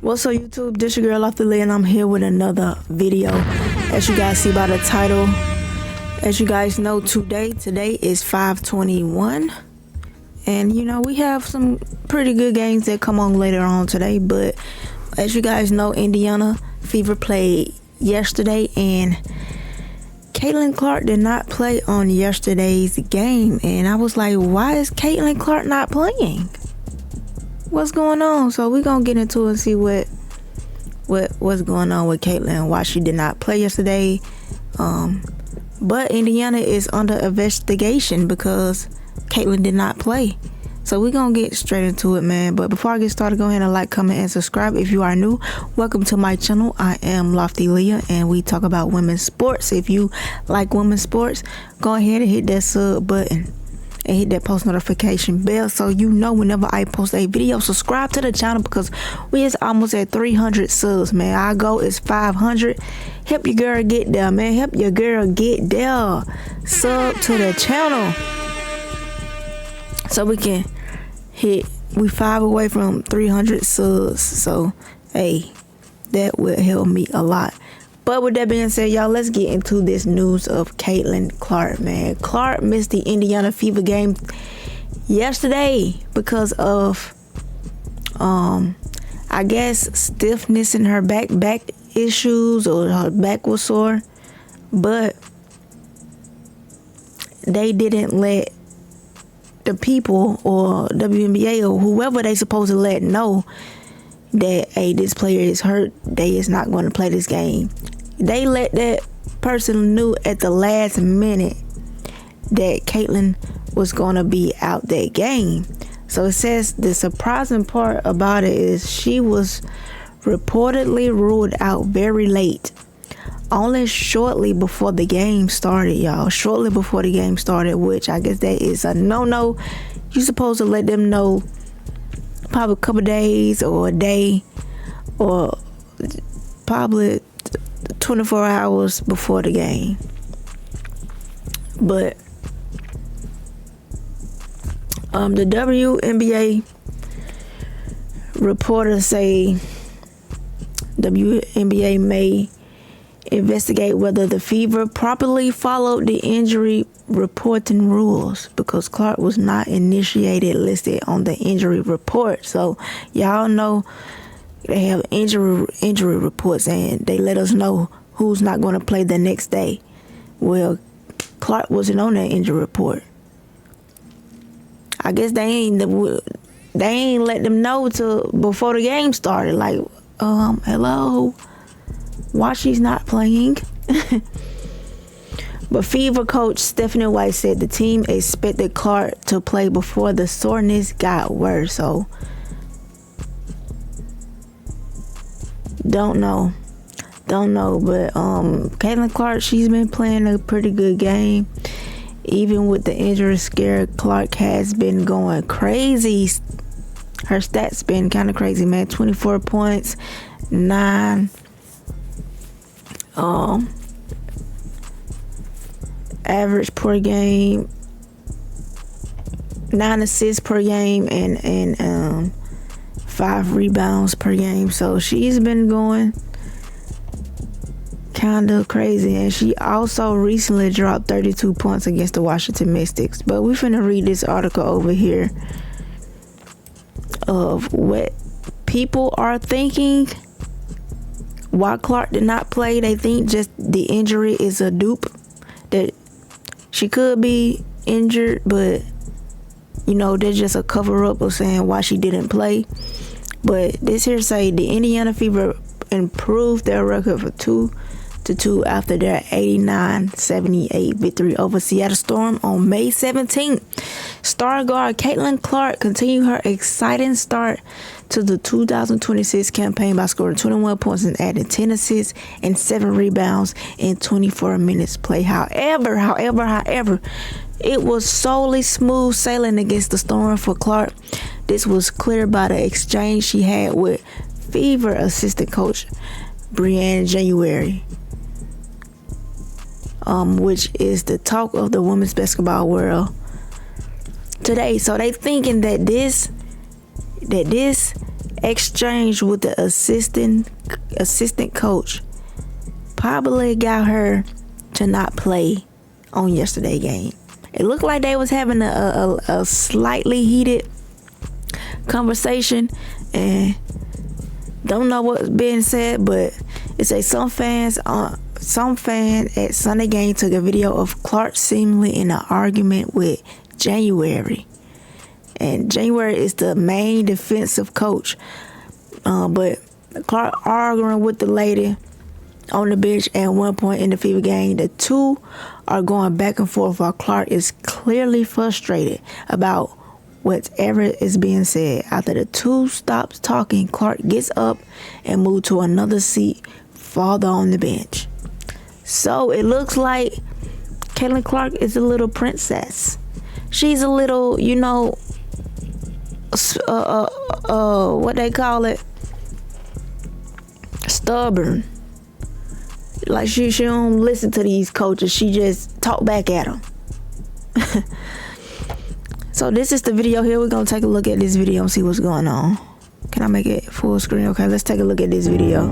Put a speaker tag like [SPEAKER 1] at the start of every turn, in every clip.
[SPEAKER 1] What's up, YouTube? This your girl Lofty Lee, and I'm here with another video. As you guys see by the title, as you guys know, today is 5/21, and we have some pretty good games that come on later on today. But as you guys know, Indiana Fever played yesterday, and Caitlin Clark did not play on yesterday's game, and I was like, why is Caitlin Clark not playing? What's going on? So we're gonna get into it and see what's going on with Caitlin, why she did not play yesterday. But Indiana is under investigation because Caitlin did not play. So we're gonna get straight into it, man. But before I get started, go ahead and like, comment, and subscribe if you are new. Welcome to my channel. I am Lofty Leah, and we talk about women's sports. If you like women's sports, go ahead and hit that sub button and hit that post notification bell so you know whenever I post a video. Subscribe to the channel because we is almost at 300 subs, man. Our goal is 500. Help your girl get there, man. Help your girl get there. Sub to the channel so we can we 5 away from 300 subs. So hey, that will help me a lot. But with that being said, y'all, let's get into this news of Caitlin Clark, man. Clark missed the Indiana Fever game yesterday because of, I guess, stiffness in her back issues, or her back was sore. But they didn't let the people or WNBA or whoever they supposed to let know that, hey, this player is hurt, they is not going to play this game. They let that person knew at the last minute that Caitlin was going to be out that game. So it says the surprising part about it is she was reportedly ruled out very late, only shortly before the game started, y'all. Shortly before the game started, which I guess that is a no-no. You're supposed to let them know probably a couple days or a day, or probably 24 hours before the game. But the WNBA reporters say WNBA may investigate whether the Fever properly followed the injury reporting rules, because Clark was not initiated listed on the injury report. So y'all know they have injury reports, and they let us know who's not going to play the next day. Well, Clark wasn't on that injury report. I guess they ain't let them know till before the game started. Like, hello, why she's not playing? But Fever coach Stephanie White said the team expected Clark to play before the soreness got worse. So don't know, but Caitlin Clark, she's been playing a pretty good game. Even with the injury scare, Clark has been going crazy. Her stats been kind of crazy, man. 24 points, 9 average per game, 9 assists per game, and 5 rebounds per game. So she's been going kind of crazy, and she also recently dropped 32 points against the Washington Mystics. But we're finna read this article over here of what people are thinking why Clark did not play. They think just the injury is a dupe, that she could be injured, but there's just a cover up of saying why she didn't play. But this here say the Indiana Fever improved their record for 2-2 after their 89-78 victory over Seattle Storm on May 17th. Star guard Caitlin Clark continued her exciting start to the 2026 campaign by scoring 21 points and adding 10 assists and 7 rebounds in 24 minutes play. However, it was solely smooth sailing against the Storm for Clark. This was clear by the exchange she had with Fever assistant coach Brianne January, which is the talk of the women's basketball world today. So they thinking that this exchange with the assistant coach probably got her to not play on yesterday's game. It looked like they was having a slightly heated conversation, and don't know what's being said, but it says some fan at Sunday game took a video of Clark seemingly in an argument with January. And January is the main defensive coach. But Clark arguing with the lady on the bench at one point in the FIBA game. The two are going back and forth while Clark is clearly frustrated about whatever is being said. After the two stops talking, Clark gets up and moves to another seat farther on the bench. So it looks like Caitlin Clark is a little princess. She's a little, what they call it, stubborn. Like she don't listen to these coaches. She just talk back at them. So this is the video here. We're gonna take a look at this video and see what's going on. Can I make it full screen? Okay, let's take a look at this video.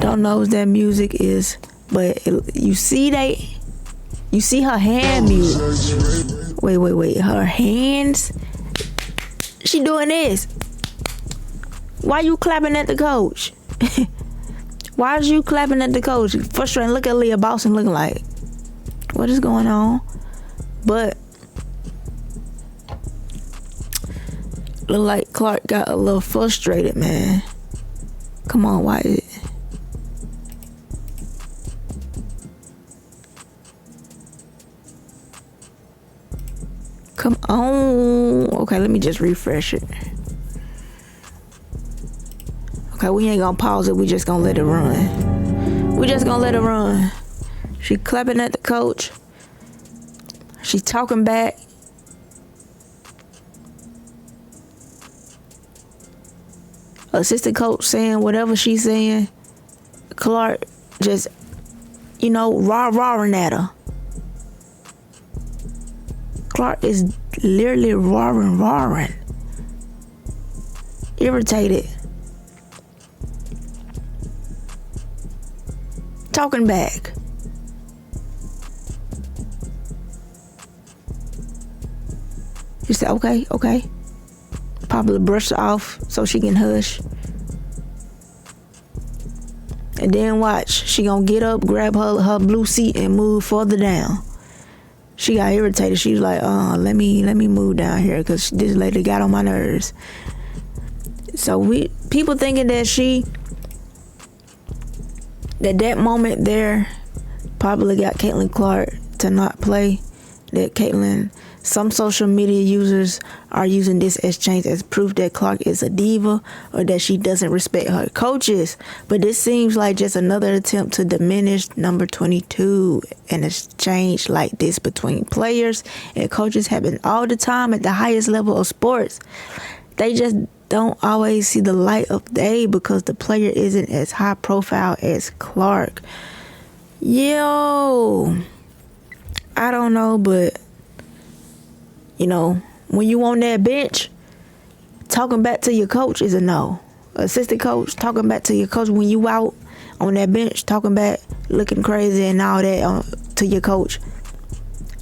[SPEAKER 1] Don't know what that music is, but you see her hand mute. Wait. Her hands. She doing this. Why you clapping at the coach? Why is you clapping at the coach? Frustrating. Look at Leah Boston looking like, what is going on? But look like Clark got a little frustrated, man. Come on, why is it? Come on. Okay, let me just refresh it. Okay, we ain't gonna pause it. We just gonna let it run. We just gonna let it run. She clapping at the coach. She talking back. Assistant coach saying whatever she's saying. Clark just, rah-rahing at her. Clark is literally roaring. Irritated. Talking back. She said, okay. Probably brush her off so she can hush. And then watch. She gonna get up, grab her blue seat and move further down. She got irritated. She was like, let me move down here because this lady got on my nerves. So people thinking that that moment there probably got Caitlin Clark to not play. That some social media users are using this exchange as proof that Clark is a diva or that she doesn't respect her coaches. But this seems like just another attempt to diminish number 22. An exchange like this between players and coaches happen all the time at the highest level of sports. They just don't always see the light of day because the player isn't as high profile as Clark. Yo, I don't know, but when you on that bench, talking back to your coach is a no. Assistant coach talking back to your coach when you out on that bench, talking back, looking crazy and all that to your coach.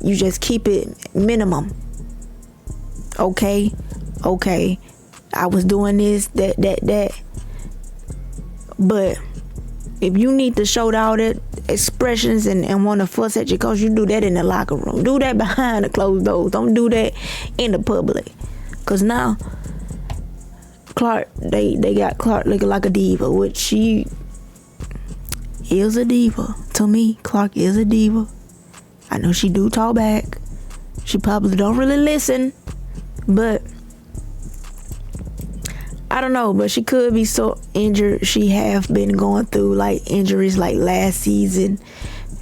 [SPEAKER 1] You just keep it minimum. Okay. I was doing this, that. But if you need to show all that expressions and want to fuss at your coach, you do that in the locker room. Do that behind the closed doors. Don't do that in the public. Because now, Clark, they got Clark looking like a diva, which she is a diva. To me, Clark is a diva. I know she do talk back. She probably don't really listen. But I don't know, but she could be so injured. She have been going through like injuries like last season.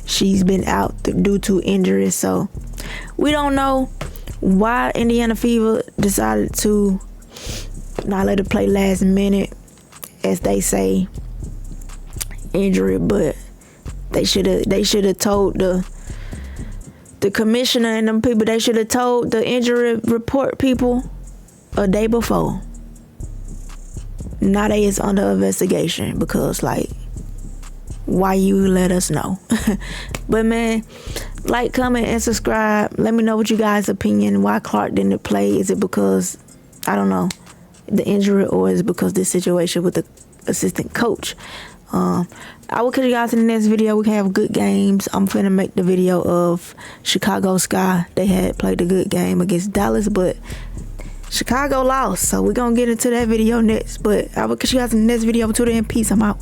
[SPEAKER 1] She's been out due to injuries. So we don't know why Indiana Fever decided to not let her play last minute, as they say, injury. But they should have told the commissioner and them people. They should have told the injury report people a day before. Now they is under investigation because, like, why you let us know? But man, like, comment, and subscribe. Let me know what you guys' opinion. Why Clark didn't play? Is it because, I don't know, the injury, or is it because this situation with the assistant coach? I will catch you guys in the next video. We can have good games. I'm finna make the video of Chicago Sky. They had played a good game against Dallas, but Chicago lost. So we're gonna get into that video next. But I will catch you guys in the next video. Until then, peace. I'm out.